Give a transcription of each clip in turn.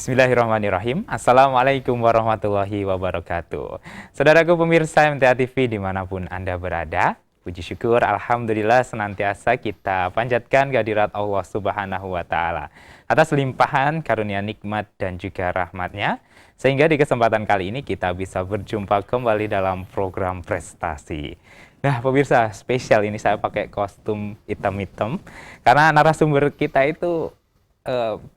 Bismillahirrahmanirrahim. Assalamualaikum warahmatullahi wabarakatuh. Saudaraku pemirsa MTA TV dimanapun Anda berada, puji syukur Alhamdulillah senantiasa kita panjatkan kehadirat Allah Subhanahu wa Ta'ala atas limpahan karunia nikmat dan juga rahmatnya, sehingga di kesempatan kali ini kita bisa berjumpa kembali dalam program prestasi. Nah pemirsa, spesial ini saya pakai kostum hitam-hitam karena narasumber kita itu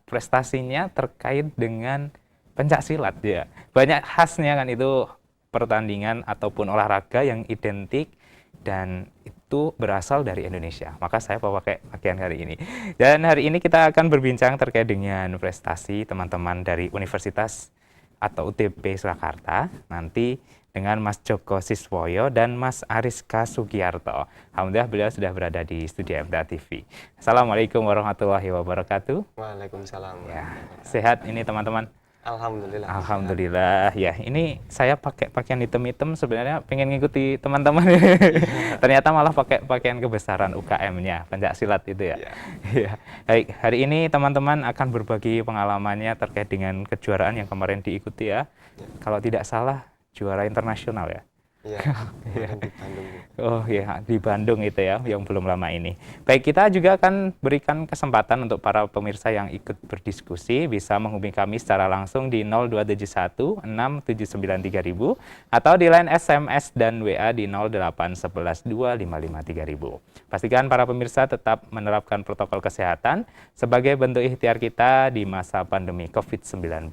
prestasinya terkait dengan pencak silat ya. Banyak khasnya kan itu pertandingan ataupun olahraga yang identik dan itu berasal dari Indonesia. Maka saya pakai pakaian hari ini. Dan hari ini kita akan berbincang terkait dengan prestasi teman-teman dari Universitas atau UTB Surakarta nanti dengan Mas Joko Siswoyo dan Mas Ariska Sugiarto. Alhamdulillah beliau sudah berada di studio MTA TV. Assalamualaikum warahmatullahi wabarakatuh. Waalaikumsalam. Ya, sehat ini teman-teman? Alhamdulillah. Alhamdulillah. Ya, ini saya pakai pakaian hitam-hitam sebenarnya pengen ngikuti teman-teman. Ternyata malah pakai pakaian kebesaran UKM-nya, pencak silat itu ya. Ya. Baik, hari ini teman-teman akan berbagi pengalamannya terkait dengan kejuaraan yang kemarin diikuti ya. Kalau tidak salah juara internasional ya? Iya, di Bandung. Oh ya, di Bandung itu ya, yang belum lama ini. Baik, kita juga akan berikan kesempatan untuk para pemirsa yang ikut berdiskusi, bisa menghubungi kami secara langsung di 0271 6793000 atau di line SMS dan WA di 0811 255 3000. Pastikan para pemirsa tetap menerapkan protokol kesehatan sebagai bentuk ikhtiar kita di masa pandemi COVID-19.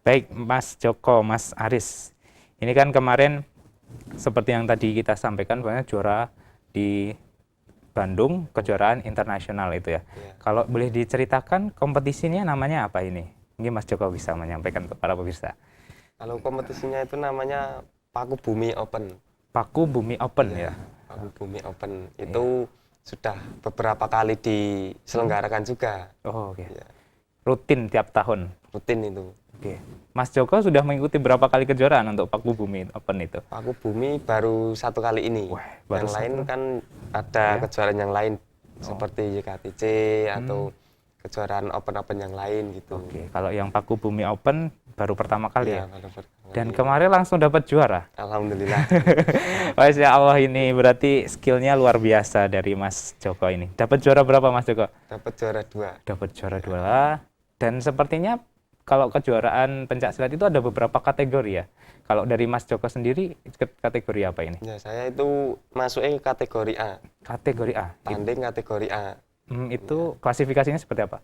Baik, Mas Joko, Mas Aris. Ini kan kemarin seperti yang tadi kita sampaikan banyak juara di Bandung, kejuaraan internasional itu ya. Kalau boleh diceritakan kompetisinya namanya apa ini? Mungkin Mas Joko bisa menyampaikan ke para pemirsa. Kalau kompetisinya itu namanya Paku Bumi Open. Paku Bumi Open ya. Paku Bumi Open itu sudah beberapa kali diselenggarakan juga. Oh, oke. Rutin tiap tahun. Rutin itu. Oke. Mas Joko sudah mengikuti berapa kali kejuaraan untuk Paku Bumi Open itu? Paku Bumi baru satu kali ini. Wah, baru yang lain satu. kan ada kejuaraan yang lain seperti YKTC atau kejuaraan Open yang lain gitu. Oke, kalau yang Paku Bumi Open baru pertama kali ya? Baru pertama Dan kali. kemarin langsung dapat juara. Alhamdulillah. Masya Allah, ini berarti skillnya luar biasa dari Mas Joko ini. Dapat juara berapa Mas Joko? Dapat juara 2. Dapat juara 2. Dan sepertinya kalau kejuaraan pencaksilat itu ada beberapa kategori ya. Kalau dari Mas Joko sendiri kategori apa ini? Ya, saya itu masuknya ke kategori A. Kategori A. Tanding kategori A. Itu klasifikasinya seperti apa?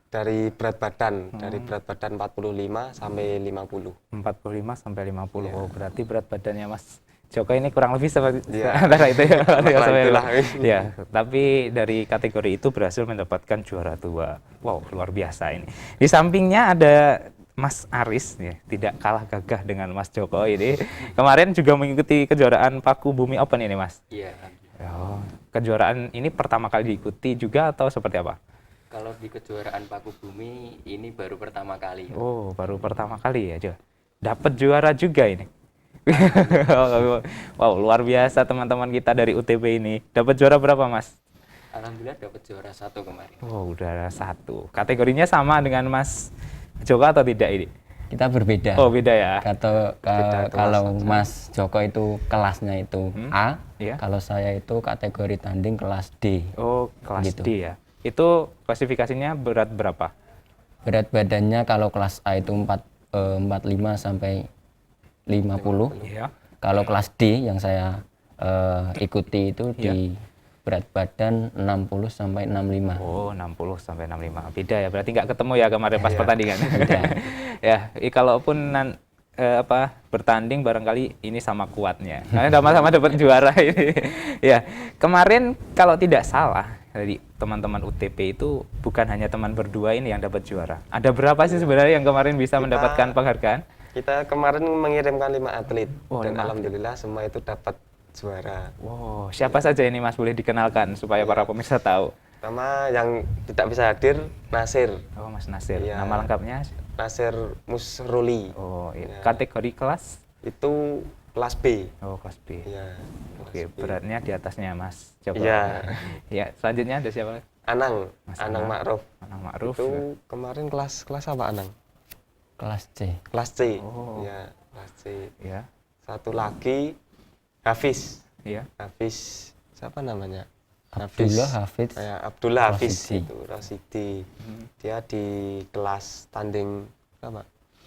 Dari berat badan, dari berat badan 45 sampai 50. 45 sampai 50. Oh, berarti berat badannya Mas Joko ini kurang lebih seperti Ya. antara itu ya. Itulah. Ya, tapi dari kategori itu berhasil mendapatkan juara 2. Wow, luar biasa ini. Di sampingnya ada Mas Aris ya, tidak kalah gagah dengan Mas Joko ini. Kemarin juga mengikuti kejuaraan Paku Bumi Open ini, Mas. Iya. Oh, kejuaraan ini pertama kali diikuti juga atau seperti apa? Kalau di kejuaraan Paku Bumi ini baru pertama kali. Oh, baru pertama kali ya, Jo. Dapat juara juga ini. Wow, luar biasa teman-teman kita dari UTB ini. Dapat juara berapa, Mas? Alhamdulillah dapat juara 1 kemarin. Oh, udah 1. Kategorinya sama dengan Mas Joko atau tidak ini? Kita berbeda. Oh, beda ya. Kalau Mas Joko itu kelasnya itu A, Iya. kalau saya itu kategori tanding kelas D. Oh, kelas Gitu. D ya. Itu klasifikasinya berat berapa? Berat badannya kalau kelas A itu 45 sampai 50. Iya. Kalau kelas D yang saya ikuti itu di berat badan 60 sampai 65. Oh, 60 sampai 65. Beda ya. Berarti nggak ketemu ya kemarin pas pertandingan. Ya, kalaupun bertanding barangkali ini sama kuatnya. Karena sama-sama dapat juara ini. Ya, kemarin kalau tidak salah dari teman-teman UTP itu bukan hanya teman berdua ini yang dapat juara. Ada berapa sih sebenarnya yang kemarin bisa mendapatkan penghargaan? Kita kemarin mengirimkan 5 atlet Oh, dan 5 atlet. alhamdulillah semua itu dapat juara. Wow, siapa saja ini Mas, boleh dikenalkan supaya para pemirsa tahu? Pertama yang tidak bisa hadir Nasir. Oh, Mas Nasir. Iya. Nama lengkapnya? Nasir Musruli. Oh, Ya. kategori kelas? Itu kelas B. Oh, kelas B. Ya. Oke, beratnya di atasnya Mas Joko. Iya. Ya, selanjutnya ada siapa? Anang, Mas Anang Anang. Ma'ruf. Anang Ma'ruf. Itu kemarin kelas apa Anang? Kelas C. kelas C. Oh. Ya, kelas C. Ya. Satu lagi Hafiz. Iya. Hafiz siapa namanya? Abdullah Hafiz Ya, Abdullah Hafiz Rosidi. itu, Rosidi. Dia di kelas tanding apa?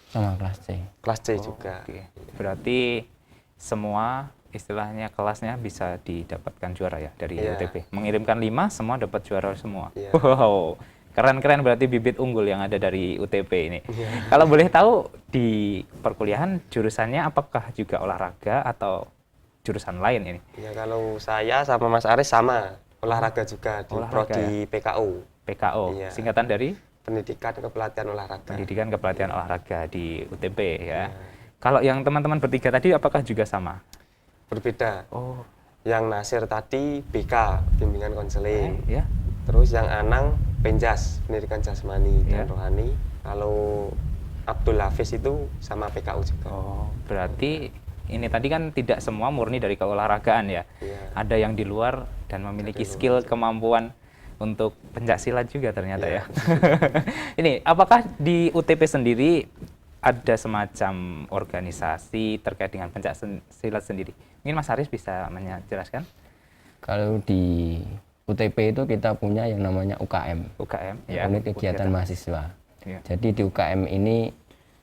sama kelas C. Kelas C juga. Oke. Berarti semua istilahnya kelasnya bisa didapatkan juara ya dari Iya. UTP. Mengirimkan 5 semua dapat juara semua. Iya. Wow. Keren-keren berarti bibit unggul yang ada dari UTP ini. Iya. Kalau boleh tahu di perkuliahan jurusannya apakah juga olahraga atau jurusan lain ini? Ya kalau saya sama Mas Aris sama olahraga juga di Olahraga prodi PKU, PKO, Iya. singkatan dari Pendidikan Kepelatihan Olahraga. Pendidikan Kepelatihan Olahraga di UTP ya. Iya. Kalau yang teman-teman bertiga tadi apakah juga sama? Berbeda. Oh, Yang Nasir tadi BK, bimbingan konseling. ya. Terus yang Anang Penjas, pendidikan jasmani Iya. dan rohani. Kalau Abdul Hafiz itu sama PKU juga. Oh, berarti ini tadi kan tidak semua murni dari keolahragaan ya. Iya. Ada yang di luar dan memiliki Ada di skill kemampuan untuk pencaksilat juga ternyata Iya. ya. Ini apakah di UTP sendiri ada semacam organisasi terkait dengan pencaksilat sendiri? Mungkin Mas Haris bisa menjelaskan? Kalau di UTP itu kita punya yang namanya UKM, UKM ya. unit kegiatan mahasiswa. Iya. Jadi di UKM ini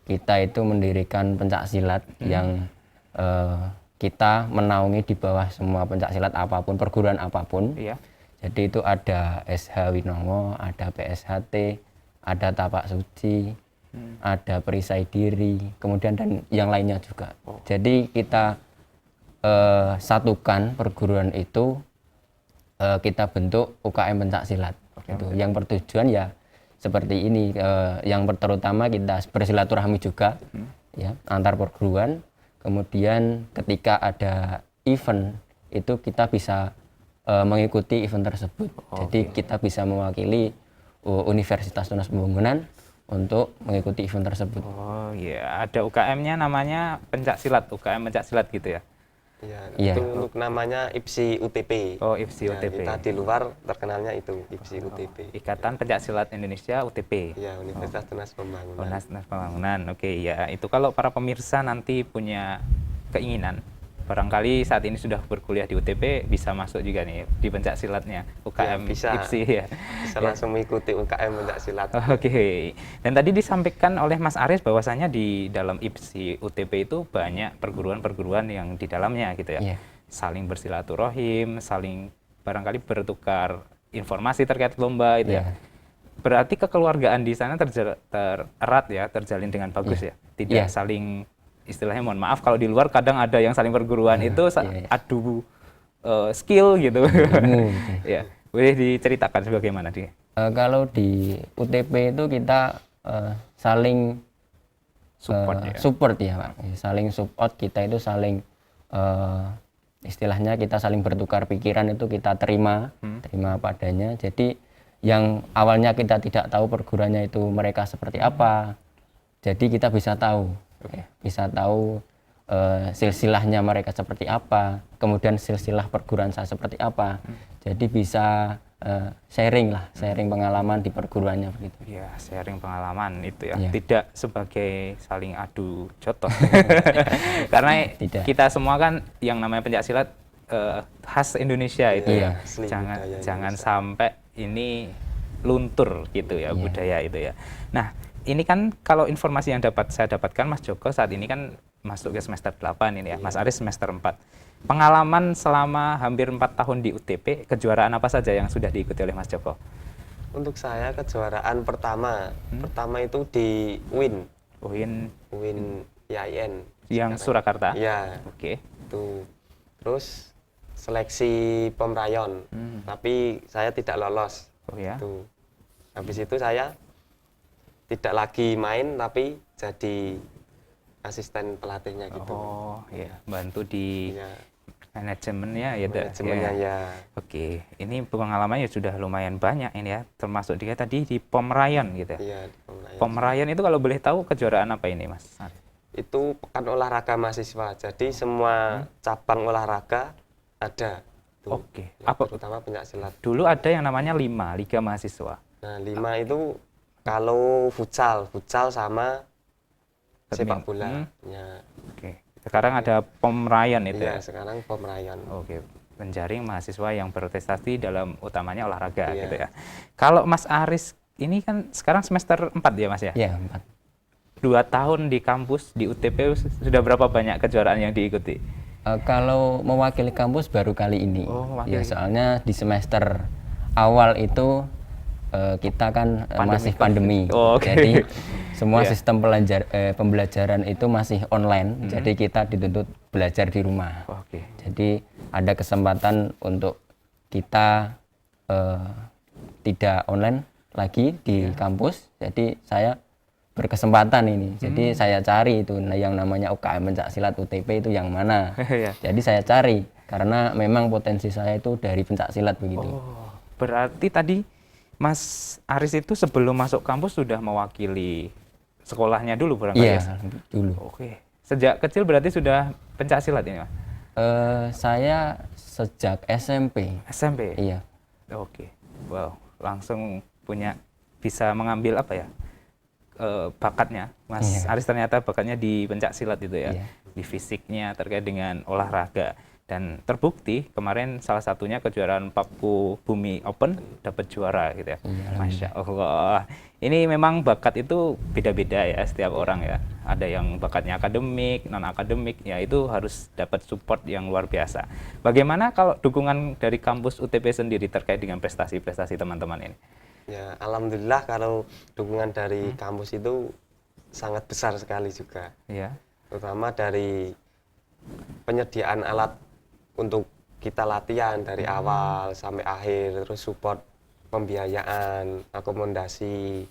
kita itu mendirikan pencak silat yang kita menaungi di bawah semua pencak silat apapun, perguruan apapun. Iya. Jadi itu ada SH Winongo, ada PSHT, ada Tapak Suci, ada Perisai Diri, kemudian dan yang lainnya juga. Jadi kita satukan perguruan itu, kita bentuk UKM pencak silat. Gitu. Yang bertujuan ya seperti ini, yang terutama kita bersilaturahmi juga, ya antar perguruan. Kemudian ketika ada event itu kita bisa mengikuti event tersebut. Jadi kita bisa mewakili Universitas Tunas Pembangunan untuk mengikuti event tersebut. Oh iya, ada UKM-nya namanya pencak silat, UKM pencak silat gitu ya. Iya, Iya. itu untuk namanya IPSI UTP. Oh, IPSI Ya, UTP. kita di luar terkenalnya itu IPSI UTP. Ikatan Pencak Silat Indonesia UTP. Ya, Universitas Tunas Pembangunan. Tunas Pembangunan. Oke, ya. Itu kalau para pemirsa nanti punya keinginan, barangkali saat ini sudah berkuliah di UTP bisa masuk juga nih di pencak silatnya UKM Ya, bisa. IPSI ya. Bisa langsung mengikuti UKM pencak silat. Oke. Dan tadi disampaikan oleh Mas Aris bahwasanya di dalam IPSI UTP itu banyak perguruan-perguruan yang di dalamnya gitu ya. Iya. Saling bersilaturahim, saling barangkali bertukar informasi terkait lomba itu ya. Iya. Berarti kekeluargaan di sana tererat ya, terjalin dengan bagus ya. Tidak Iya. saling istilahnya mohon maaf kalau di luar kadang ada yang saling perguruan itu iya. adu skill gitu. Ilmu, gitu. Ya, boleh diceritakan sebagaimana di Kalau di UTP itu kita saling support ya. support ya Pak. Saling support, kita itu saling istilahnya kita saling bertukar pikiran, itu kita terima apa adanya. Jadi yang awalnya kita tidak tahu perguruannya itu mereka seperti apa, jadi kita bisa tahu, bisa tahu silsilahnya mereka seperti apa, kemudian silsilah perguruan saya seperti apa. Jadi bisa sharing pengalaman di perguruannya begitu. Ya, sharing pengalaman itu ya. Iya. Tidak sebagai saling adu jotos. Karena Tidak. kita semua kan yang namanya pencak silat khas Indonesia itu Iya. ya. Asli Jangan budaya jangan Indonesia. sampai ini luntur gitu ya Iya. budaya itu ya. Nah, ini kan kalau informasi yang saya dapatkan Mas Joko saat ini kan masuk ke semester 8 ini ya. Mas Aris semester 4. Pengalaman selama hampir 4 tahun di UTP, kejuaraan apa saja yang sudah diikuti oleh Mas Joko? Untuk saya kejuaraan pertama itu di UIN, UIN IAIN. yang Surakarta. Iya, Oke. itu. Terus seleksi pemrayon, tapi saya tidak lolos. Oh ya. Itu. Habis itu saya tidak lagi main, tapi jadi asisten pelatihnya gitu. Oh, ya, bantu di Iya, manajemennya ya, manajemennya ya. Oke, ini pengalamannya sudah lumayan banyak ini ya, termasuk dia tadi di Pomrayon gitu ya. Iya, di pemrayon. Pomrayon itu kalau boleh tahu kejuaraan apa ini, Mas? Itu pekan olahraga mahasiswa. Jadi semua cabang olahraga ada. Tuh. Oke. Yang Apa terutama pencak silat. dulu ada yang namanya Liga Mahasiswa. Nah, 5 itu kalau futsal sama sepak bola. Oke. Sekarang ada pemerayan itu Iya, ya. sekarang pemerayan. Oke. Menjaring mahasiswa yang berprestasi dalam utamanya olahraga Iya. gitu ya. Kalau Mas Aris ini kan sekarang semester 4 ya Mas ya? Ya, 4. 2 tahun di kampus di UTP sudah berapa banyak kejuaraan yang diikuti? Kalau mewakili kampus baru kali ini. Oh, Ya, mewakili. soalnya di semester awal itu kita kan masih pandemi. Oh, oke. Jadi semua Iya. sistem pembelajaran itu masih online. Jadi kita dituntut belajar di rumah. Oke. Jadi ada kesempatan untuk kita tidak online lagi di kampus. Jadi saya berkesempatan ini. Jadi saya cari itu yang namanya UKM Pencaksilat UTP itu yang mana. Iya. Jadi saya cari karena memang potensi saya itu dari pencaksilat begitu. Oh, berarti tadi Mas Aris itu sebelum masuk kampus sudah mewakili sekolahnya dulu barangkali Iya, ya? dulu. Oke. Sejak kecil berarti sudah pencaksilat ini, Mas? Saya sejak SMP. SMP? Iya. Oke. Wow, langsung bisa mengambil apa ya? Bakatnya. Mas Iya. Aris ternyata bakatnya di pencaksilat itu ya. Iya. Di fisiknya terkait dengan olahraga. Dan terbukti kemarin salah satunya kejuaraan Paku Bumi Open dapat juara gitu ya. Iya, Masya Allah. Ini memang bakat itu beda-beda ya setiap orang ya. Ada yang bakatnya akademik, non akademik, ya itu harus dapat support yang luar biasa. Bagaimana kalau dukungan dari kampus UTP sendiri terkait dengan prestasi-prestasi teman-teman ini? Ya, alhamdulillah kalau dukungan dari kampus itu sangat besar sekali juga. Ya. Terutama dari penyediaan alat untuk kita latihan dari awal sampai akhir, terus support pembiayaan, akomodasi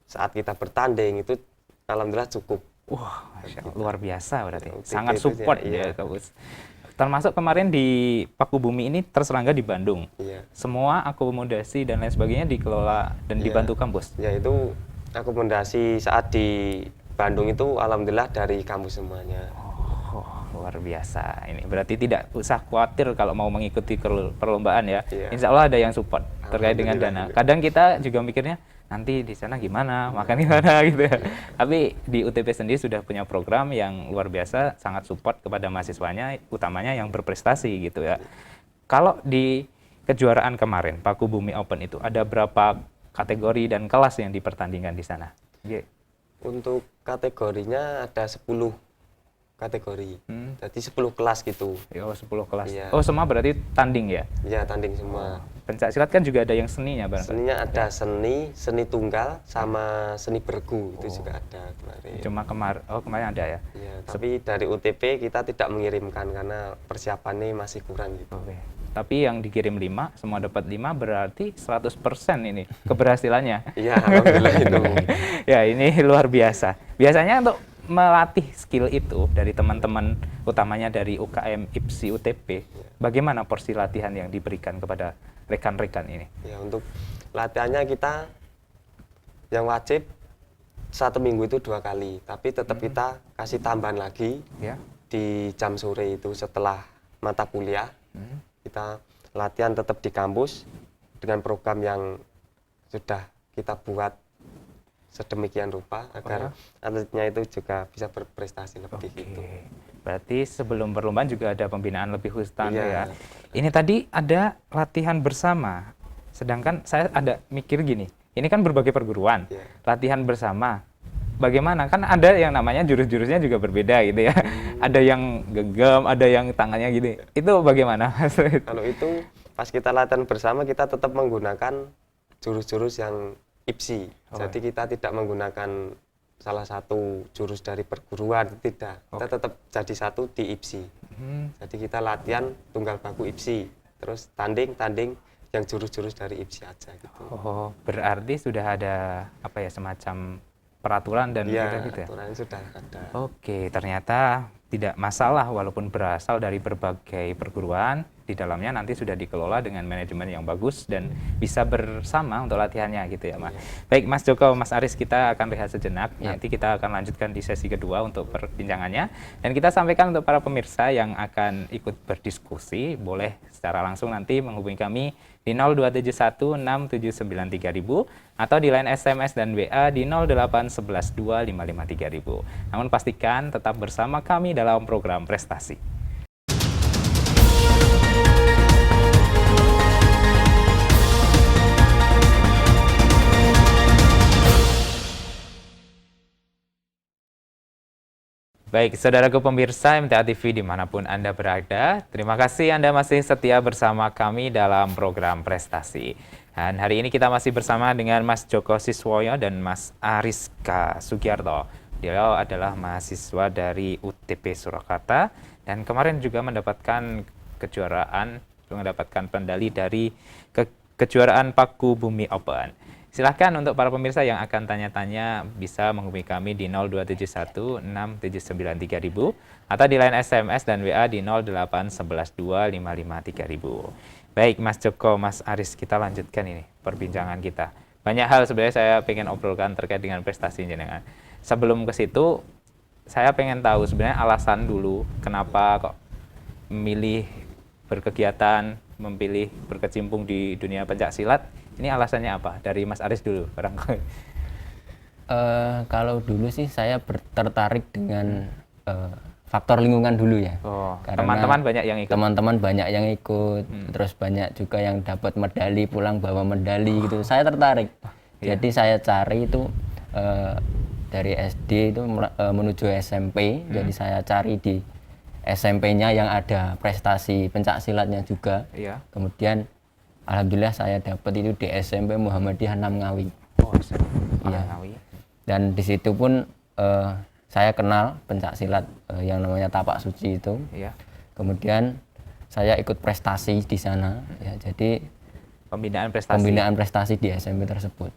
saat kita bertanding itu alhamdulillah cukup. Wah, Masya Allah, luar biasa berarti. UTP Sangat itu support ya, ya kampus. Termasuk kemarin di Paku Bumi ini terselengga di Bandung. Iya. Semua akomodasi dan lain sebagainya dikelola dan Iya. dibantu kampus. Ya itu akomodasi saat di Bandung itu alhamdulillah dari kampus semuanya. Oh, luar biasa. Ini berarti tidak usah khawatir kalau mau mengikuti perlombaan ya. Iya. Insya Allah ada yang support terkait dengan dana. Alhamdulillah. Kadang kita juga mikirnya nanti di sana gimana, makan gimana gitu ya. Tapi di UTP sendiri sudah punya program yang luar biasa, sangat support kepada mahasiswanya, utamanya yang berprestasi gitu ya. Kalau di kejuaraan kemarin, Paku Bumi Open itu ada berapa kategori dan kelas yang dipertandingkan di sana? Iya. Untuk kategorinya ada 10 kategori. Jadi 10 kelas gitu. Oh, 10 kelas. Iya. Oh, semua berarti tanding ya? Ya, tanding semua. Pencaksilat kan juga ada yang seninya, Bang. Seninya ada seni tunggal sama seni bergu itu juga ada kemarin. Cuma kemarin ada ya? Ya, tapi dari UTP kita tidak mengirimkan karena persiapannya masih kurang gitu. Oke. Tapi yang dikirim 5, semua dapat 5 berarti 100% ini keberhasilannya. Iya, alhamdulillah itu. Ya, ini luar biasa. Biasanya untuk melatih skill itu dari teman-teman, utamanya dari UKM IPSI UTP, bagaimana porsi latihan yang diberikan kepada rekan-rekan ini? Ya, untuk latihannya kita yang wajib 1 minggu itu 2 kali, tapi tetap kita kasih tambahan lagi Ya. di jam sore itu setelah mata kuliah. Kita latihan tetap di kampus dengan program yang sudah kita buat sedemikian rupa agar atletnya itu juga bisa berprestasi lebih gitu. Oke. Berarti sebelum perlombaan juga ada pembinaan lebih khusus Iya. ya. Ini tadi ada latihan bersama. Sedangkan saya ada mikir gini, ini kan berbagai perguruan. Iya. Latihan bersama. Bagaimana? Kan ada yang namanya jurus-jurusnya juga berbeda gitu ya. Ada yang genggam, ada yang tangannya gini. Itu bagaimana? Kalau itu pas kita latihan bersama kita tetap menggunakan jurus-jurus yang IPSI. Jadi kita tidak menggunakan salah satu jurus dari perguruan, tidak. Kita tetap jadi satu di IPSI. Jadi kita latihan tunggal baku IPSI, terus tanding yang jurus-jurus dari IPSI aja gitu. Oh, berarti sudah ada apa ya, semacam peraturan dan Iya, gitu ya? aturan sudah ada. Oke, ternyata tidak masalah walaupun berasal dari berbagai perguruan, di dalamnya nanti sudah dikelola dengan manajemen yang bagus dan bisa bersama untuk latihannya gitu ya Mas. Baik Mas Joko, Mas Aris, kita akan rehat sejenak. Nanti kita akan lanjutkan di sesi kedua untuk perbincangannya. Dan kita sampaikan untuk para pemirsa yang akan ikut berdiskusi, boleh secara langsung nanti menghubungi kami di 02716793000 atau di line SMS dan WA di 08112553000. Namun pastikan tetap bersama kami dalam program prestasi. Baik, saudaraku pemirsa MTA TV dimanapun Anda berada, terima kasih Anda masih setia bersama kami dalam program prestasi. Dan hari ini kita masih bersama dengan Mas Joko Siswoyo dan Mas Ariska Sugiarto. Beliau adalah mahasiswa dari UTP Surakarta dan kemarin juga mendapatkan medali dari kejuaraan Paku Bumi Open. Silahkan untuk para pemirsa yang akan tanya-tanya bisa menghubungi kami di 02716793000 atau di line SMS dan WA di 08112553000. Baik Mas Joko, Mas Aris, kita lanjutkan ini perbincangan kita. Banyak hal sebenarnya saya pengen obrolkan terkait dengan prestasi jenengan. Sebelum ke situ, saya pengen tahu sebenarnya alasan dulu kenapa kok memilih berkegiatan, memilih berkecimpung di dunia pencak silat. Ini alasannya apa? Dari Mas Aris dulu, barangkali. Kalau dulu sih saya tertarik dengan faktor lingkungan dulu ya. Karena teman-teman banyak yang ikut. Teman-teman banyak yang ikut, terus banyak juga yang dapat medali, pulang bawa medali gitu. Saya tertarik. Jadi saya cari itu dari SD itu menuju SMP. Jadi saya cari di SMP-nya yang ada prestasi pencak silatnya juga. Kemudian alhamdulillah saya dapat itu di SMP Muhammadiyah 6 Ngawi. Ngawi. Dan di situ pun saya kenal pencak silat yang namanya tapak suci itu. Kemudian saya ikut prestasi di sana. Ya, jadi pembinaan prestasi di SMP tersebut.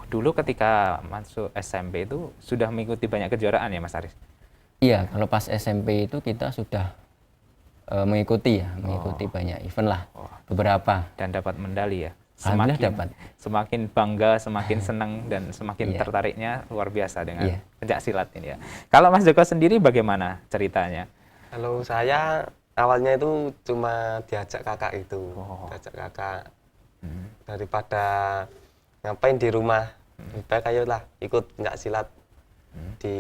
Dulu ketika masuk SMP itu sudah mengikuti banyak kejuaraan ya Mas Aris? Iya, kalau pas SMP itu kita sudah mengikuti banyak event lah, beberapa. Dan dapat medali ya? Semakin bangga, semakin senang dan semakin tertariknya luar biasa dengan pencak silat ini ya. Kalau Mas Joko sendiri bagaimana ceritanya? Kalau saya awalnya itu cuma diajak kakak daripada ngapain di rumah, lebih baik ayolah ikut pencak silat di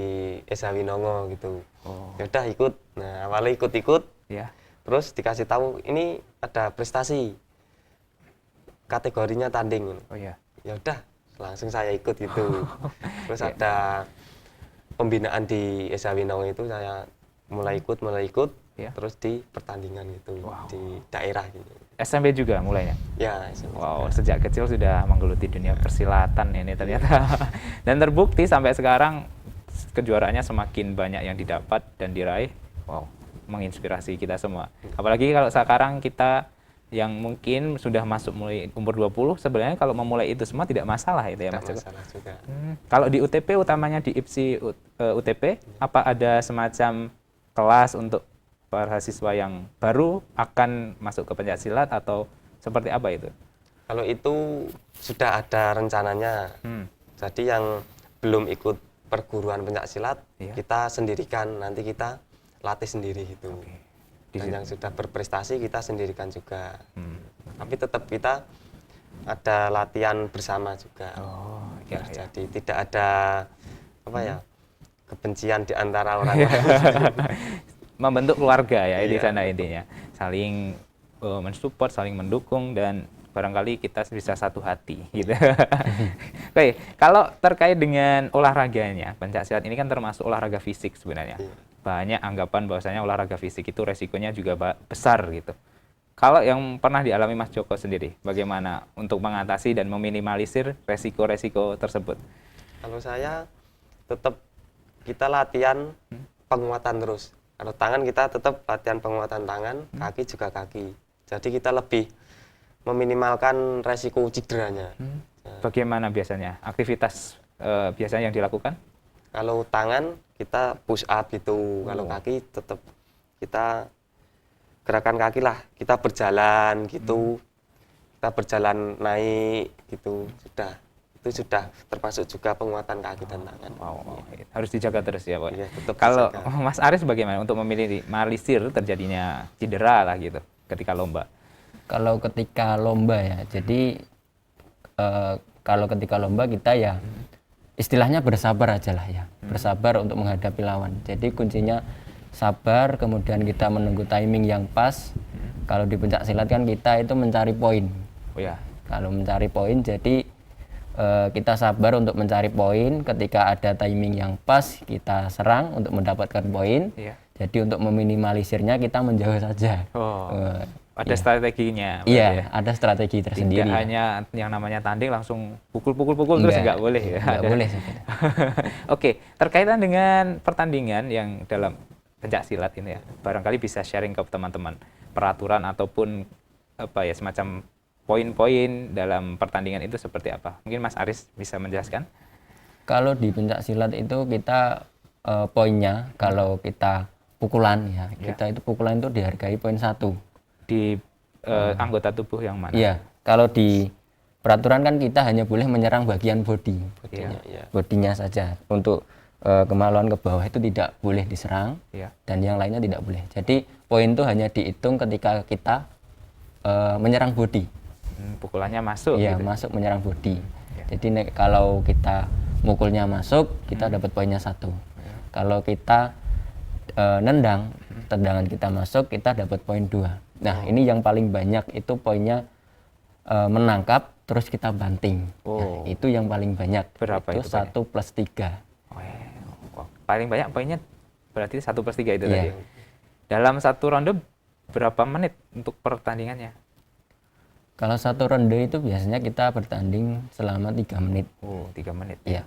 Esa Winongo gitu. Ya udah ikut. Nah awalnya ikut-ikut. Terus dikasih tahu ini ada prestasi, kategorinya tanding. Ya udah, langsung saya ikut gitu. Terus ada pembinaan di Esa Winongo itu saya mulai ikut, terus di pertandingan gitu di daerah gitu. SMP juga mulainya? Ya, SMP. Sejak kecil sudah menggeluti dunia persilatan ini ternyata. Dan terbukti sampai sekarang kejuaraannya semakin banyak yang didapat dan diraih. Menginspirasi kita semua. Apalagi kalau sekarang kita yang mungkin sudah masuk mulai umur 20, sebenarnya kalau memulai itu semua tidak masalah itu ya Mas Joko. Kalau di UTP utamanya di IPSI UTP, apa ada semacam kelas untuk para siswa yang baru akan masuk ke pencak silat atau seperti apa itu? Kalau itu sudah ada rencananya. Jadi yang belum ikut perguruan pencak silat, kita sendirikan, nanti kita latih sendiri gitu. Dan yang sudah berprestasi kita sendirikan juga. Tapi tetap kita ada latihan bersama juga. Jadi tidak ada kebencian di antara orang. Membentuk keluarga ya di sana intinya. Saling mensupport, saling mendukung dan barangkali kita bisa satu hati gitu. Baik, kalau terkait dengan olahraganya, pencak silat ini kan termasuk olahraga fisik sebenarnya. Banyak anggapan bahwasanya olahraga fisik itu resikonya juga besar gitu. Kalau yang pernah dialami Mas Joko sendiri, bagaimana untuk mengatasi dan meminimalisir resiko-resiko tersebut? Kalau saya tetap kita latihan penguatan terus. Kalau tangan kita tetap latihan penguatan tangan, kaki juga kaki. Jadi kita lebih meminimalkan resiko cederanya. Bagaimana biasanya aktivitas biasanya yang dilakukan? Kalau tangan kita push up gitu, kalau kaki tetap kita gerakan kaki lah, kita berjalan gitu, kita berjalan naik gitu, itu sudah termasuk juga penguatan kaki dan tangan. Wow, harus dijaga terus ya, Pak. Iya, tetap Kalau dijaga. Mas Aris bagaimana untuk minimalisir terjadinya cedera lah gitu ketika lomba? Kalau ketika lomba ya, jadi kalau ketika lomba kita ya istilahnya bersabar aja lah ya, bersabar untuk menghadapi lawan. Jadi kuncinya sabar, kemudian kita menunggu timing yang pas. Kalau di pencak silat kan kita itu mencari poin. Oh ya, Kalau mencari poin, jadi kita sabar untuk mencari poin. Ketika ada timing yang pas, kita serang untuk mendapatkan poin. iya. Jadi untuk meminimalisirnya kita menjauh saja. Oh, Eh, ada strateginya. berarti Iya, ya? ada strategi tersendiri. Tidak ya. hanya yang namanya tanding langsung pukul-pukul terus nggak boleh ya. Nggak Ada. boleh sebenarnya. Oke, terkaitan dengan pertandingan yang dalam pencak silat ini ya, barangkali bisa sharing ke teman-teman peraturan ataupun apa ya semacam poin-poin dalam pertandingan itu seperti apa? Mungkin Mas Aris bisa menjelaskan? Kalau di pencak silat itu kita poinnya kalau kita pukulan ya, kita itu pukulan itu dihargai poin 1. Di anggota tubuh yang mana? Iya, kalau di peraturan kan kita hanya boleh menyerang bagian body, Iya. bodinya saja. Untuk kemaluan ke bawah itu tidak boleh diserang, Iya. dan yang lainnya tidak boleh. Jadi poin itu hanya dihitung ketika kita menyerang body. Pukulannya masuk. Iya, gitu. masuk menyerang body. Jadi kalau kita mukulnya masuk, kita dapat poinnya 1. Kalau kita nendang, tendangan kita masuk, kita dapat poin 2. Nah, ini yang paling banyak itu poinnya menangkap, terus kita banting. Oh. Nah, itu yang paling banyak. Berapa itu 1 plus 3. Wah, paling banyak poinnya berarti 1/3 itu Iya. tadi. Dalam satu ronde berapa menit untuk pertandingannya? Kalau satu ronde itu biasanya kita bertanding selama 3 menit. Oh, 3 menit. Iya.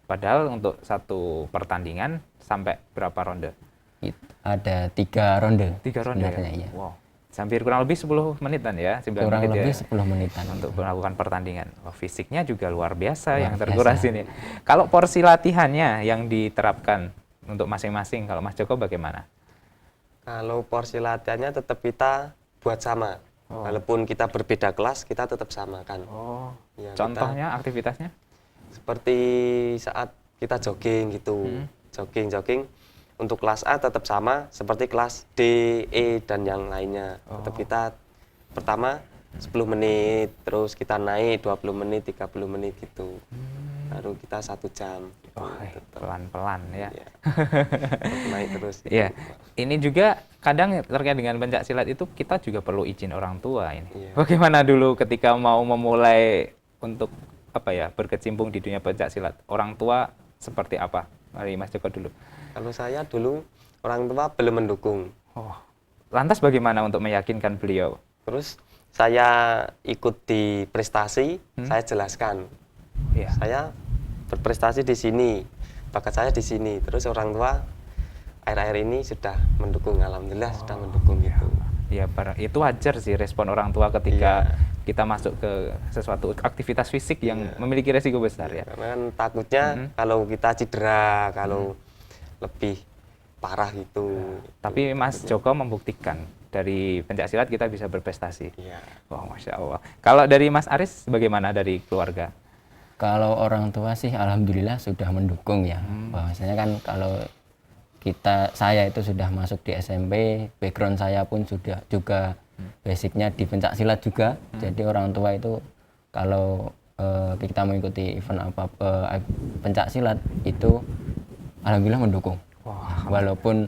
Padahal untuk satu pertandingan sampai berapa ronde? Ada 3 ronde. 3 ronde sebenarnya, ya? iya. Wow. Hampir kurang lebih 10 menitan ya? 9 Kurang menit lebih ya? 10 menitan. Untuk melakukan pertandingan. Wah, fisiknya juga luar biasa Luar yang biasa. terkuras ini. Kalau porsi latihannya yang diterapkan untuk masing-masing, kalau Mas Joko bagaimana? Kalau porsi latihannya tetap kita buat sama. Walaupun kita berbeda kelas, kita tetap sama kan. Oh, Ya, contohnya aktivitasnya? Seperti saat kita jogging gitu, jogging. Untuk kelas A tetap sama seperti kelas D, E, dan yang lainnya. Tetap kita pertama 10 menit, terus kita naik 20 menit, 30 menit gitu. Baru kita 1 jam. Oh, pelan-pelan ya. Iya. Naik terus. gitu. Iya. Ini juga kadang terkait dengan pencak silat itu kita juga perlu izin orang tua ini. Iya. Bagaimana dulu ketika mau memulai untuk apa ya berkecimpung di dunia pencak silat? Orang tua seperti apa? Mari Mas Joko dulu. Kalau saya dulu orang tua belum mendukung. Oh. Lantas bagaimana untuk meyakinkan beliau? Terus saya ikut di prestasi, saya jelaskan. Iya. Saya berprestasi di sini, bakat saya di sini. Terus orang tua akhir-akhir ini sudah mendukung, alhamdulillah sudah mendukung gitu. Ya, itu wajar sih respon orang tua ketika kita masuk ke sesuatu aktivitas fisik yang memiliki resiko besar ya. Karena kan takutnya kalau kita cedera, kalau lebih parah gitu. Tapi Mas Joko membuktikan dari pencak silat kita bisa berprestasi. Iya. Wah, Masya Allah. Kalau dari Mas Aris bagaimana dari keluarga? Kalau orang tua sih alhamdulillah sudah mendukung ya. Bahwasanya kan kalau saya itu sudah masuk di SMP, background saya pun sudah juga basicnya di pencak silat juga. Jadi orang tua itu kalau kita mengikuti event pencak silat itu alhamdulillah mendukung. Wah, Walaupun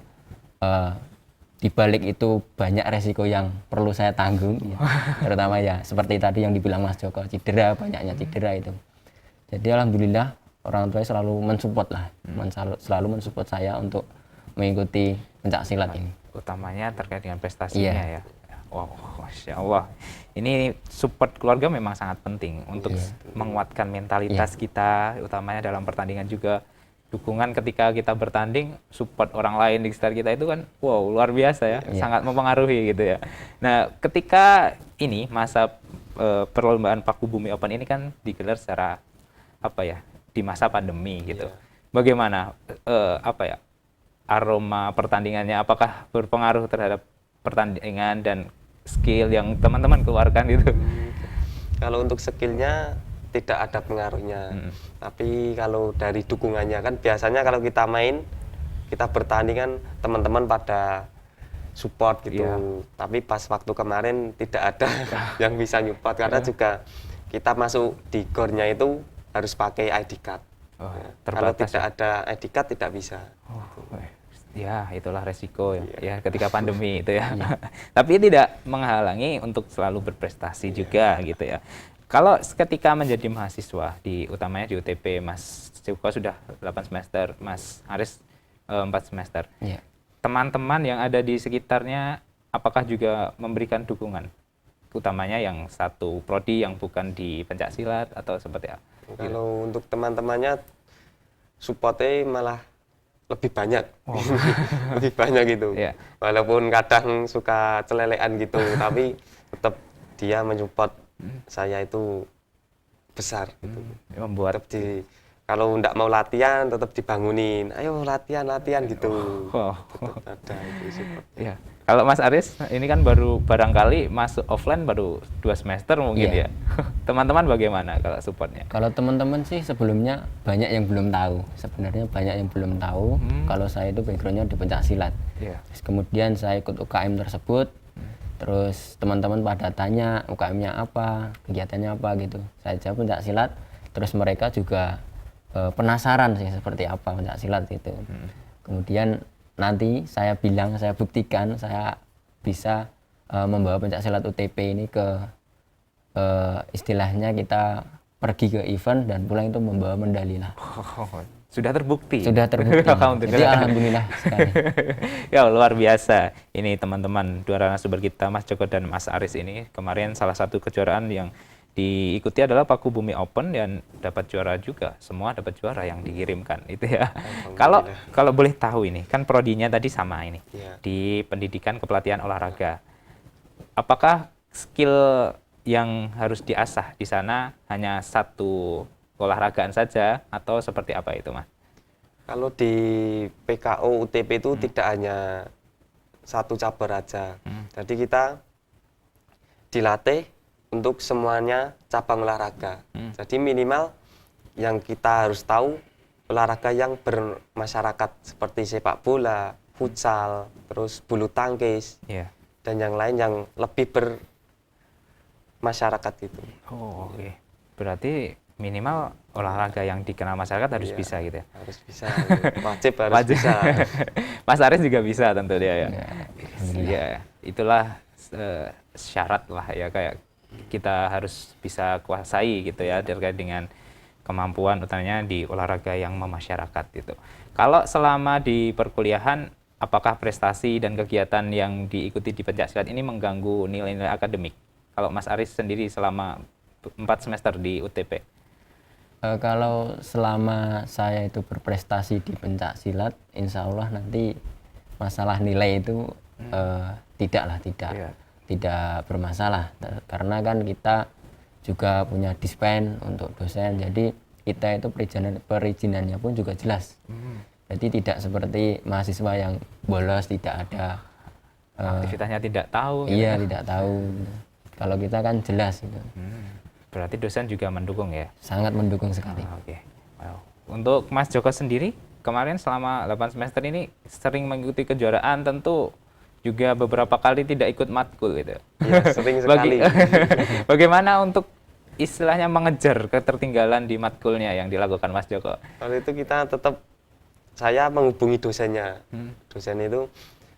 di balik itu banyak resiko yang perlu saya tanggung, ya. Terutama ya seperti tadi yang dibilang Mas Joko, cedera, banyaknya cedera itu. Jadi alhamdulillah orang tua selalu mensupport lah, selalu mensupport saya untuk mengikuti pencak silat ini. utamanya terkait dengan prestasinya Iya. ya. Wow, Masya Allah. Ini support keluarga memang sangat penting untuk menguatkan mentalitas kita, utamanya dalam pertandingan juga. Dukungan ketika kita bertanding, support orang lain di sekitar kita itu kan, wow, luar biasa ya, sangat mempengaruhi gitu ya. Nah, ketika ini masa perlombaan Paku Bumi Open ini kan digelar secara apa ya, di masa pandemi gitu. Bagaimana apa ya, aroma pertandingannya? Apakah berpengaruh terhadap pertandingan dan skill yang teman-teman keluarkan gitu? Kalau untuk skillnya tidak ada pengaruhnya, tapi kalau dari dukungannya kan biasanya kalau kita main, kita bertanding kan teman-teman pada support gitu. Iya. Tapi pas waktu kemarin tidak ada yang bisa support karena juga kita masuk di gornya itu harus pakai ID card. Oh, Ya, kalau terbatas tidak ada ID card tidak bisa. Ya, itulah resiko ya ketika pandemi itu ya. Tapi tidak menghalangi untuk selalu berprestasi juga gitu ya. Kalau ketika menjadi mahasiswa di utamanya di UTP, Mas Joko sudah 8 semester, Mas Aris 4 semester. Iya. Teman-teman yang ada di sekitarnya apakah juga memberikan dukungan? Utamanya yang satu prodi yang bukan di pencaksilat atau seperti apa? Kalau untuk teman-temannya supportnya malah lebih banyak, lebih banyak gitu. Iya. Walaupun kadang suka celelean gitu, tapi tetap dia mensupport saya itu besar gitu. Membuat Tetap kalau nggak mau latihan tetap dibangunin, ayo latihan gitu. wow. Tetap ada itu support. Ya. Kalau Mas Aris ini kan baru barangkali masuk offline baru 2 semester mungkin Iya. ya. Teman-teman bagaimana kalau supportnya? Kalau teman-teman sih sebelumnya banyak yang belum tahu. Sebenarnya banyak yang belum tahu kalau saya itu backgroundnya di pencaksilat. Iya. Terus kemudian saya ikut UKM tersebut. Terus teman-teman pada tanya UKM-nya apa, kegiatannya apa gitu. Saya jawab pencaksilat. Terus mereka juga penasaran sih seperti apa pencaksilat itu. Kemudian nanti saya bilang, saya buktikan saya bisa membawa pencaksilat UTP ini ke istilahnya kita pergi ke event dan pulang itu membawa medali lah. Sudah terbukti. Sudah terbukti. Alhamdulillah. Jadi alhamdulillah sekali. Ya luar biasa. Ini teman-teman dua narasumber kita Mas Joko dan Mas Aris ini kemarin salah satu kejuaraan yang diikuti adalah Paku Bumi Open dan dapat juara juga. Semua dapat juara yang dikirimkan itu ya. Kalau boleh tahu ini kan prodinya tadi sama ini Iya. di pendidikan kepelatihan olahraga. Apakah skill yang harus diasah di sana hanya satu olahragaan saja atau seperti apa itu, Mas? Kalau di PKO UTP itu tidak hanya satu cabur aja. Jadi kita dilatih untuk semuanya cabang olahraga. Jadi minimal yang kita harus tahu olahraga yang bermasyarakat seperti sepak bola, futsal, terus bulu tangkis, Iya. dan yang lain yang lebih bermasyarakat gitu. Oh, oke. Berarti minimal olahraga yang dikenal masyarakat harus Iya, bisa gitu ya. Harus bisa, wajib harus Wajib. bisa. Mas Aris juga bisa tentu dia ya. Alhamdulillah. Iya, itulah syarat lah ya kayak kita harus bisa kuasai gitu ya terkait dengan kemampuan utamanya di olahraga yang memasyarakat gitu. Kalau selama di perkuliahan apakah prestasi dan kegiatan yang diikuti di pencaksilat ini mengganggu nilai-nilai akademik? Kalau Mas Aris sendiri selama 4 semester di UTP? Kalau selama saya itu berprestasi di pencaksilat, insya Allah nanti masalah nilai itu Iya. tidak bermasalah. Karena kan kita juga punya dispen untuk dosen, jadi kita itu perizinannya pun juga jelas. Jadi tidak seperti mahasiswa yang bolos, tidak ada Aktivitasnya tidak tahu. gitu. iya tidak tahu. Kalau kita kan jelas itu, Berarti dosen juga mendukung ya? sangat mendukung sekali. Oke. Wow. Untuk Mas Joko sendiri, kemarin selama 8 semester ini sering mengikuti kejuaraan, tentu juga beberapa kali tidak ikut matkul gitu. Iya, sering sekali. Bagaimana untuk istilahnya mengejar ketertinggalan di matkulnya yang dilakukan Mas Joko? Kalau itu kita tetap, saya menghubungi dosennya. Dosen itu,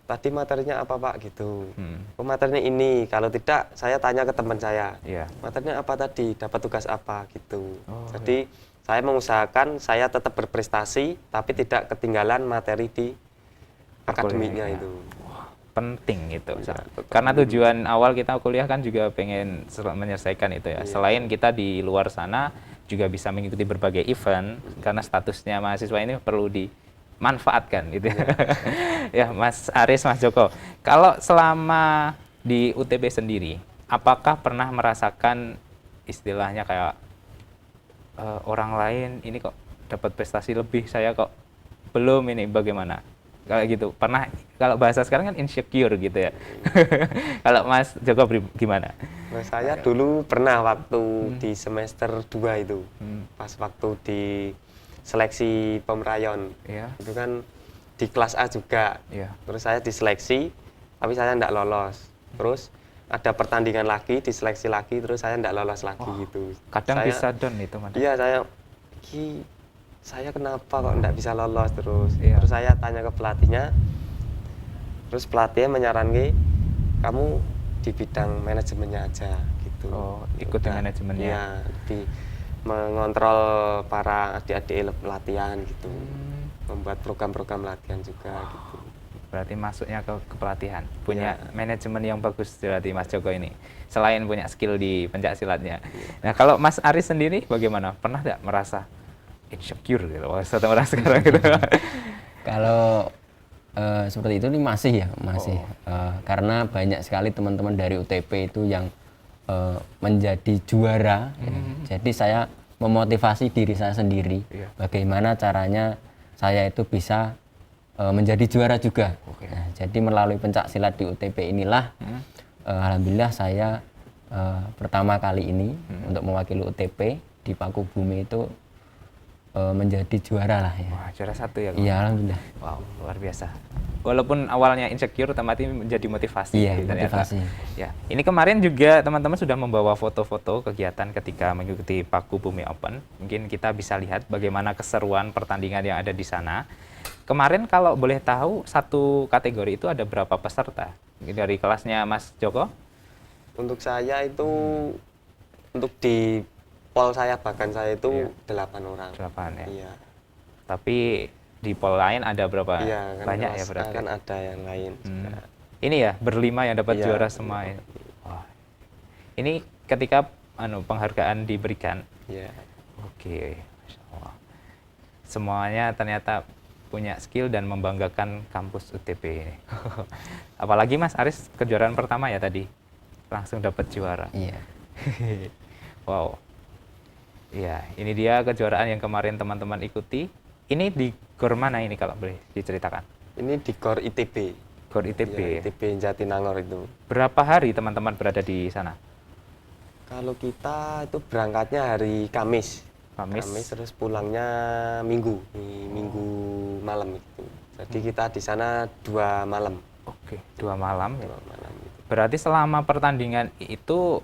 tadi materinya apa Pak gitu. Oh materinya ini, kalau tidak saya tanya ke teman saya. Iya. Materinya apa tadi, dapat tugas apa gitu. Oh, Jadi saya mengusahakan saya tetap berprestasi, tapi tidak ketinggalan materi di akademiknya Perkuliahan. itu. Penting itu. Iya, tetap Karena tujuan awal kita kuliah kan juga pengen menyelesaikan itu ya. Iya. Selain kita di luar sana juga bisa mengikuti berbagai event karena statusnya mahasiswa ini perlu dimanfaatkan gitu ya. Ya, Mas Aris, Mas Joko. Kalau selama di UTB sendiri, apakah pernah merasakan istilahnya kayak orang lain ini kok dapat prestasi lebih, saya kok belum, ini bagaimana? Kalau gitu, pernah, kalau bahasa sekarang kan insecure gitu ya. Kalau Mas Joko gimana? Nah, saya dulu pernah waktu di semester 2 itu, pas waktu di seleksi pemerayon, Iya. itu kan di kelas A juga. Iya. Terus saya diseleksi, tapi saya tidak lolos. Terus ada pertandingan lagi, diseleksi lagi, terus saya tidak lolos lagi gitu. Kadang Saya- bisa down itu, Mas. Iya, saya kenapa kok tidak bisa lolos terus. Iya. Terus saya tanya ke pelatihnya, terus pelatihnya menyarankan kamu di bidang manajemennya aja gitu. Oh, ikut di manajemennya. Iya, lebih mengontrol para adik-adik pelatihan gitu, membuat program-program latihan juga gitu. Berarti masuknya ke kepelatihan, punya Iya. manajemen yang bagus berarti Mas Joko ini. Selain punya skill di pencak silatnya. Nah, kalau Mas Aris sendiri bagaimana? Pernah nggak merasa insecure gitu satu orang sekarang gitu? Kalau seperti itu nih masih ya, masih. Karena banyak sekali teman-teman dari UTP itu yang menjadi juara. Ya. Jadi saya memotivasi diri saya sendiri. Iya. Bagaimana caranya saya itu bisa menjadi juara juga. Oke. Nah, jadi melalui pencak silat di UTP inilah, alhamdulillah saya pertama kali ini untuk mewakili UTP di Paku Bumi itu menjadi juara lah ya. Wah, juara 1 ya. Iya, alhamdulillah. Wow, luar biasa. Walaupun awalnya insecure, otomatis menjadi motivasi. Iya, ternyata. motivasi. Ya, ini kemarin juga teman-teman sudah membawa foto-foto kegiatan ketika mengikuti Paku Bumi Open. Mungkin kita bisa lihat bagaimana keseruan pertandingan yang ada di sana. Kemarin kalau boleh tahu, satu kategori itu ada berapa peserta? Dari kelasnya Mas Joko? Untuk saya itu, untuk di pol saya, bahkan saya itu Iya. 8 orang. 8 ya. Iya. Tapi di pol lain ada berapa? Iya, kan Banyak ya kelas A berarti. kan ada yang lain juga. Ini ya berlima yang dapat Iya, juara semua. Ya. Wah. Ini ketika penghargaan diberikan. Iya. Oke, Masya Allah. Semuanya ternyata punya skill dan membanggakan kampus UTP ini. Apalagi Mas Aris kejuaraan pertama ya tadi, langsung dapat juara. Iya. Wow. Iya, ini dia kejuaraan yang kemarin teman-teman ikuti. Ini di GOR mana ini kalau boleh diceritakan? Ini di GOR ITB. GOR ITB. Iya, Ya. ITB Jatinangor itu. Berapa hari teman-teman berada di sana? Kalau kita itu berangkatnya hari Kamis. Kamis. Terus pulangnya Minggu, Minggu malam itu. Jadi kita di sana 2 malam. Oke, 2 malam. 2 malam gitu. Berarti selama pertandingan itu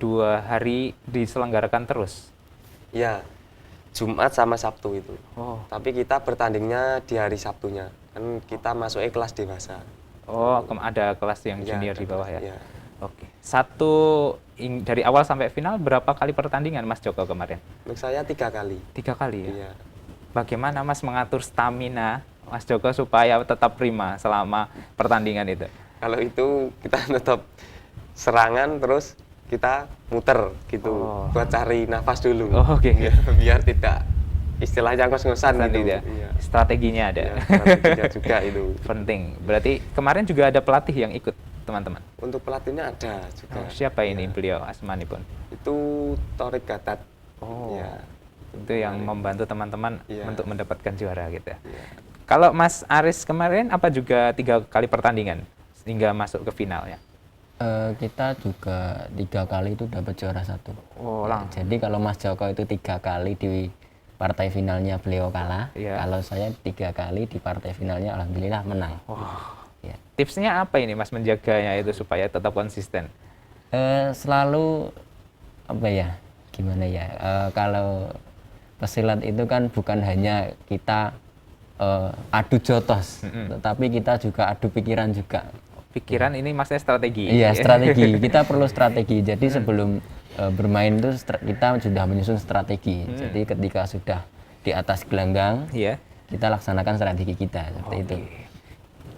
2 hari diselenggarakan terus? Ya, Jumat sama Sabtu itu. Oh, Tapi kita bertandingnya di hari Sabtunya. Kan kita masuknya kelas dewasa. oh, ada kelas yang Iya, junior ada di bawah kelas, ya? iya. Oke. Dari awal sampai final berapa kali pertandingan Mas Joko kemarin? Untuk saya 3 kali. 3 kali ya? Iya. Bagaimana Mas mengatur stamina Mas Joko supaya tetap prima selama pertandingan itu? Kalau itu kita tetap serangan terus kita muter gitu Oh. buat cari nafas dulu. Oh, oke. Biar tidak istilahnya ngos-ngosan gitu. Tidak. Iya. Strateginya ada. Ya, strateginya juga itu. Penting. Berarti kemarin juga ada pelatih yang ikut teman-teman. Untuk pelatihnya ada juga. Oh, siapa ini beliau Asmani pun? Itu Torik Gatat. Oh. Ya. Itu yang membantu teman-teman Iya. untuk mendapatkan juara gitu ya. Iya. Kalau Mas Aris kemarin apa juga 3 kali pertandingan hingga masuk ke final ya? Kita juga 3 kali itu dapat juara 1. Oh, langsung. Jadi kalau Mas Joko itu 3 kali di partai finalnya beliau kalah, Iya. kalau saya 3 kali di partai finalnya alhamdulillah menang. Ya. Tipsnya apa ini Mas menjaganya itu supaya tetap konsisten? Selalu apa ya? Gimana ya? Kalau pesilat itu kan bukan hanya kita adu jotos, tetapi kita juga adu pikiran juga. Pikiran ini maksudnya strategi. Iya, strategi. Kita perlu strategi. Jadi sebelum bermain itu kita sudah menyusun strategi. Jadi ketika sudah di atas gelanggang, Iya. kita laksanakan strategi kita seperti itu.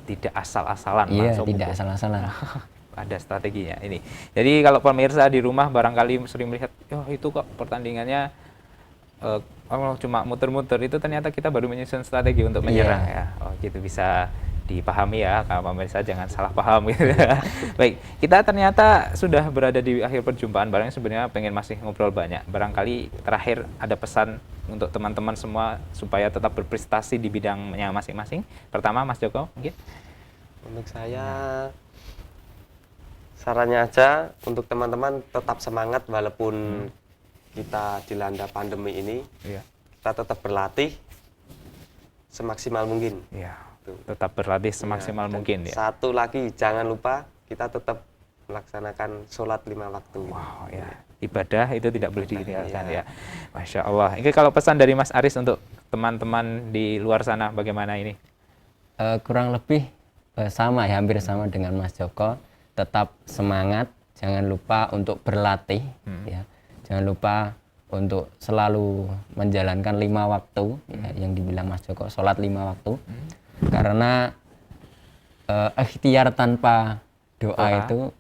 Tidak asal-asalan Iya, langsung tidak pukul. asal-asalan. Ada strateginya ini. Jadi kalau pemirsa di rumah barangkali sering melihat, oh itu kok pertandingannya cuma muter-muter, itu ternyata kita baru menyusun strategi untuk menyerang ya. Oh gitu, bisa dipahami ya, kalau pemirsa jangan salah paham gitu. Baik, kita ternyata sudah berada di akhir perjumpaan bareng, sebenarnya pengen masih ngobrol banyak. Barangkali terakhir ada pesan untuk teman-teman semua supaya tetap berprestasi di bidangnya masing-masing. Pertama Mas Joko mungkin. Untuk saya sarannya aja untuk teman-teman tetap semangat walaupun kita dilanda pandemi ini, Iya. kita tetap berlatih semaksimal mungkin. Iya. Tuh. Tetap berlatih semaksimal Dan mungkin ya. Satu lagi jangan lupa kita tetap melaksanakan sholat 5 waktu. Wow ya, ibadah itu tidak boleh ditinggalkan Iya. ya. Masya Allah. Ini kalau pesan dari Mas Aris untuk teman-teman di luar sana bagaimana ini? Kurang lebih sama ya, hampir sama dengan Mas Joko. Tetap semangat, jangan lupa untuk berlatih, ya. Jangan lupa untuk selalu menjalankan 5 waktu, ya, yang dibilang Mas Joko, sholat 5 waktu. Karena ikhtiar tanpa doa itu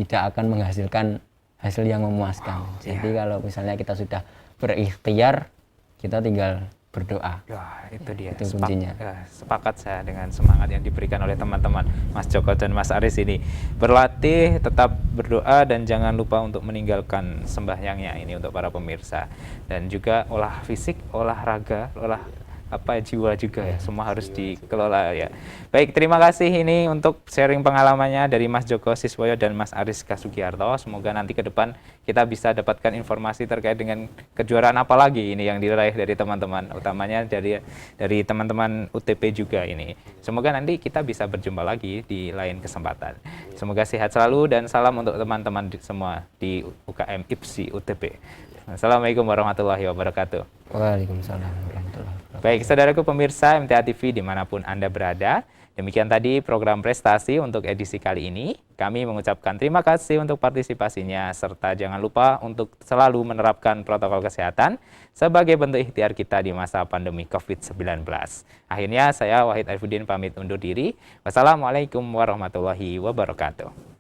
tidak akan menghasilkan hasil yang memuaskan. Jadi kalau misalnya kita sudah berikhtiar, kita tinggal berdoa. Wah, itu dia. Itu kuncinya. Sepakat saya dengan semangat yang diberikan oleh teman-teman Mas Joko dan Mas Aris ini. Berlatih, tetap berdoa, dan jangan lupa untuk meninggalkan sembahyangnya ini untuk para pemirsa. Dan juga olah fisik, olahraga, jiwa juga ya, semua harus dikelola ya. Baik, terima kasih ini untuk sharing pengalamannya dari Mas Joko Siswoyo dan Mas Aris Kasugiarto. Semoga nanti ke depan kita bisa dapatkan informasi terkait dengan kejuaraan apa lagi ini yang diraih dari teman-teman, utamanya dari teman-teman UTP juga ini. Semoga nanti kita bisa berjumpa lagi di lain kesempatan. Semoga sehat selalu dan salam untuk teman-teman semua di UKM IPSI UTP. Assalamualaikum warahmatullahi wabarakatuh. Waalaikumsalam warahmatullahi wabarakatuh. Baik, saudaraku pemirsa MTA TV dimanapun Anda berada, demikian tadi program prestasi untuk edisi kali ini. Kami mengucapkan terima kasih untuk partisipasinya, serta jangan lupa untuk selalu menerapkan protokol kesehatan sebagai bentuk ikhtiar kita di masa pandemi COVID-19. Akhirnya saya Wahid Arifudin pamit undur diri. Wassalamualaikum warahmatullahi wabarakatuh.